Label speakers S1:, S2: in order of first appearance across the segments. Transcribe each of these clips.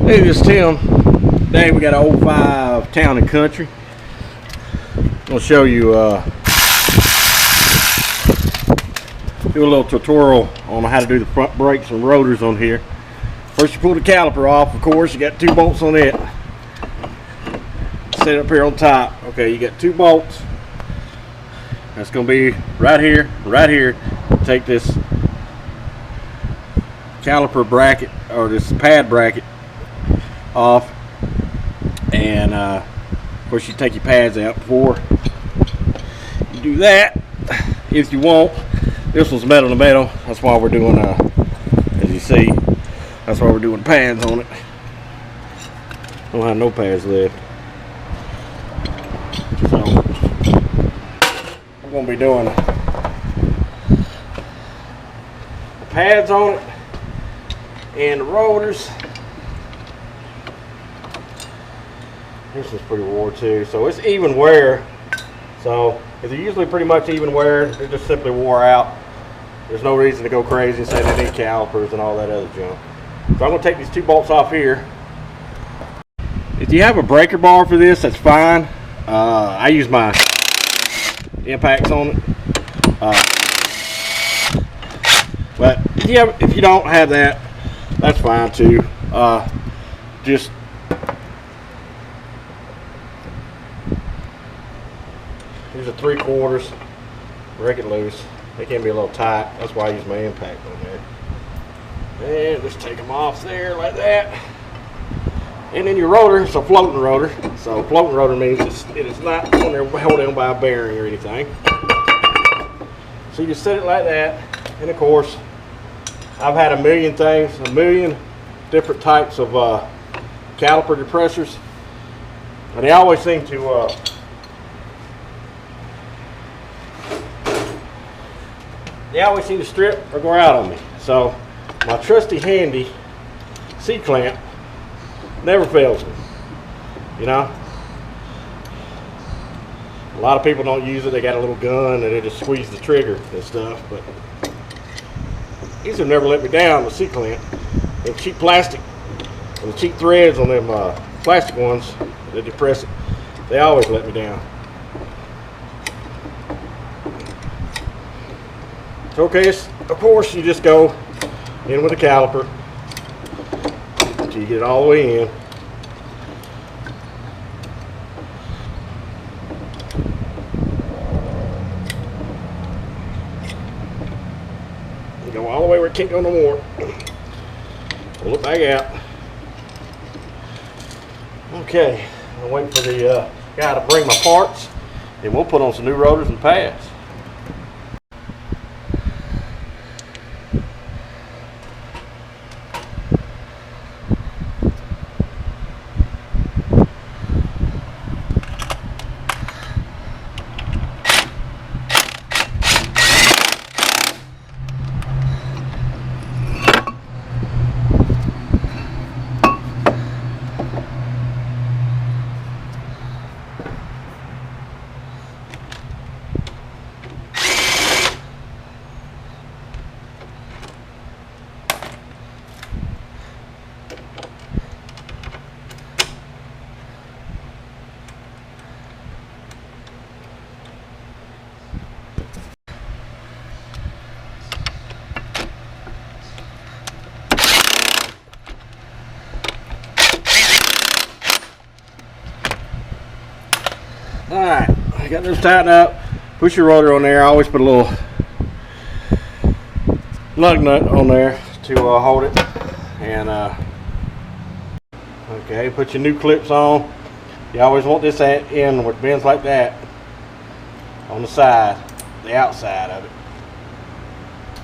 S1: Hey, this is Tim. Today we got an 05 Town and Country. I'm gonna show you, do a little tutorial on how to do the front brakes and rotors on here. First, you pull the caliper off. Of course, you got 2 bolts on it. Set it up here on top. Okay, you got 2 bolts. That's gonna be right here, right here. Take this caliper bracket or this pad bracket off, and of course you take your pads out before you do that. If you want, this one's metal to metal. That's why we're doing as you see, that's why we're doing pads on it. Don't have no pads left, so I'm gonna be doing the pads on it and the rotors. This is pretty wore too, so it's even wear. So if they're usually pretty much even wear, they're just simply wore out. There's no reason to go crazy and say they need calipers and all that other junk. So I'm going to take these 2 bolts off here. If you have a breaker bar for this, that's fine. I use my impacts on it. But if you don't have that, that's fine too. Just use a 3/4, break it loose. They can be a little tight. That's why I use my impact on there. And just take them off there like that. And then your rotor, it's a floating rotor. So floating rotor means it is not on there held down by a bearing or anything. So you just set it like that. And of course, I've had a million different types of caliper depressors, and they always seem to strip or go out on me. So my trusty handy C-clamp never fails me. You know, a lot of people don't use it. They got a little gun and they just squeeze the trigger and stuff, but these have never let me down. The C-clamp and cheap plastic and the cheap threads on them plastic ones that depress it, they always let me down. Okay, of course you just go in with the caliper until you get it all the way in. You go all the way where it can't go no more. Pull it back out. Okay, I'm waiting for the guy to bring my parts, and we'll put on some new rotors and pads. Alright, I got those tightened up. Push your rotor on there. I always put a little lug nut on there to hold it. And okay, put your new clips on. You always want this end where it bends like that on the side, the outside of it.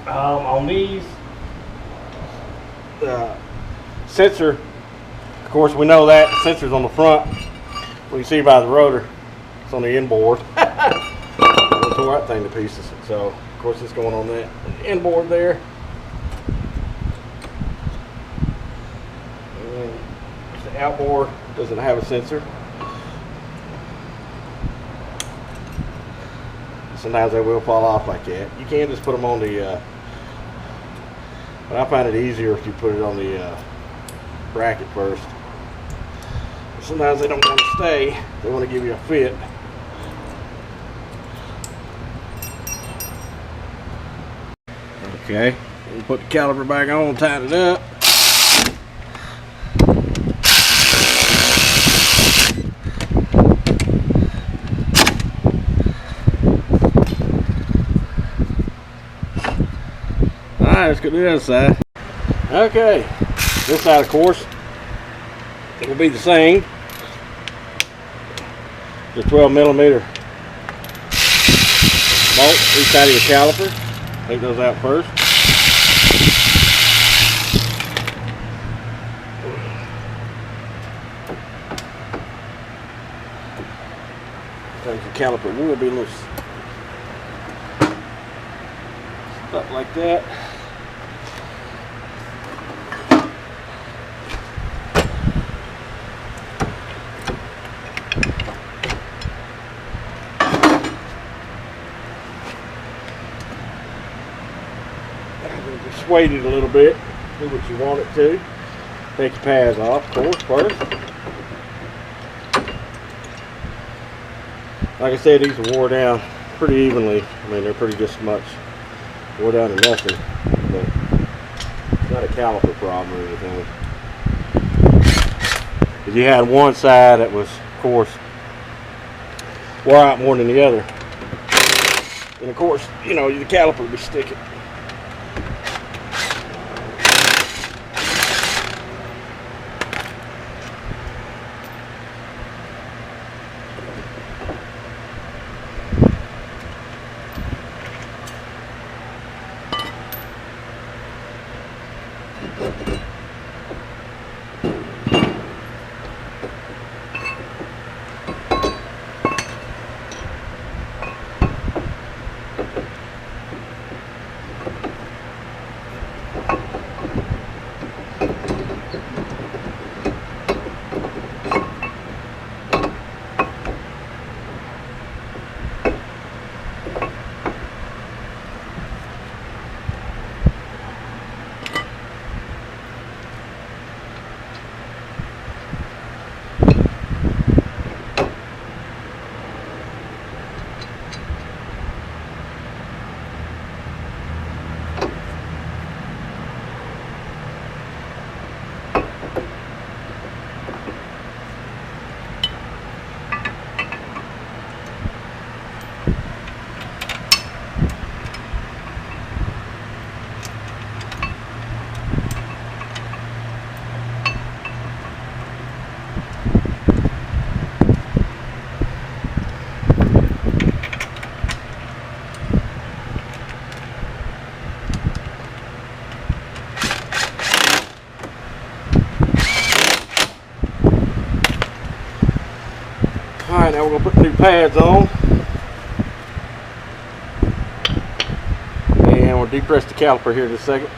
S1: On these, the sensor, of course we know that the sensor's on the front. Well, you see by the rotor, on the inboard. I tore that thing to pieces. So of course it's going on that inboard there. And the outboard doesn't have a sensor. Sometimes they will fall off like that. You can just put them on the but I find it easier if you put it on the bracket first. Sometimes they don't want to stay. They want to give you a fit. Okay, we'll put the caliper back on, tighten it up. Alright, let's go to the other side. Okay, this side, of course, it will be the same. The 12mm bolt each side of your caliper. Take those out first. Sometimes the caliper will be loose. Stuff like that. Just weight it a little bit, do what you want it to. Take your pads off, of course, first. Like I said, these are wore down pretty evenly. I mean, they're pretty just much wore down to nothing, but it's not a caliper problem or anything. If you had one side that was, of course, wore out more than the other, and of course, you know, the caliper would be sticking. Alright, now we're going to put new pads on. And we'll depress the caliper here in a second.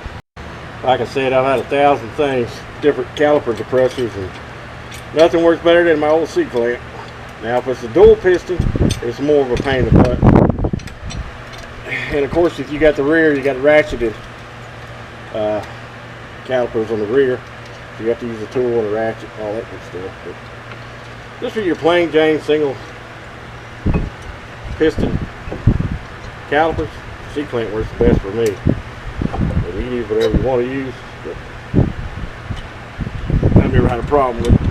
S1: Like I said, I've had 1,000 things, different caliper depressors, and nothing works better than my old C-clamp. Now if it's a dual piston, it's more of a pain in the butt. And of course, if you got the rear, you got ratcheted calipers on the rear. You have to use a tool and a ratchet, all that good stuff. But just for your plain Jane single piston calipers, C-clamp works the best for me. But you can use whatever you want to use, but I've never had a problem with it.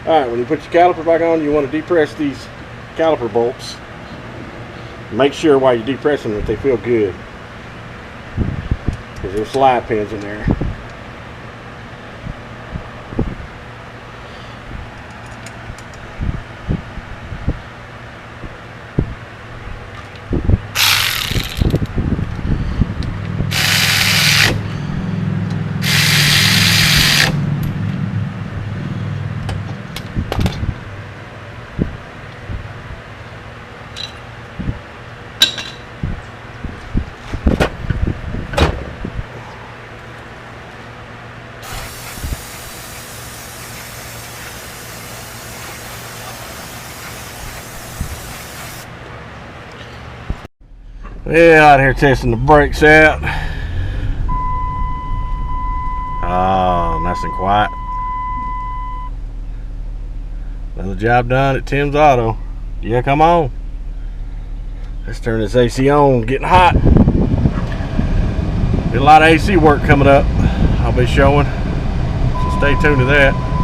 S1: Alright, when you put your caliper back on, you want to depress these caliper bolts. Make sure while you're depressing them that they feel good, because there's slide pins in there. Yeah, out here testing the brakes out. Oh, nice and quiet. Another job done at Tim's Auto. Yeah, come on. Let's turn this AC on. Getting hot. Got a lot of AC work coming up. I'll be showing. So stay tuned to that.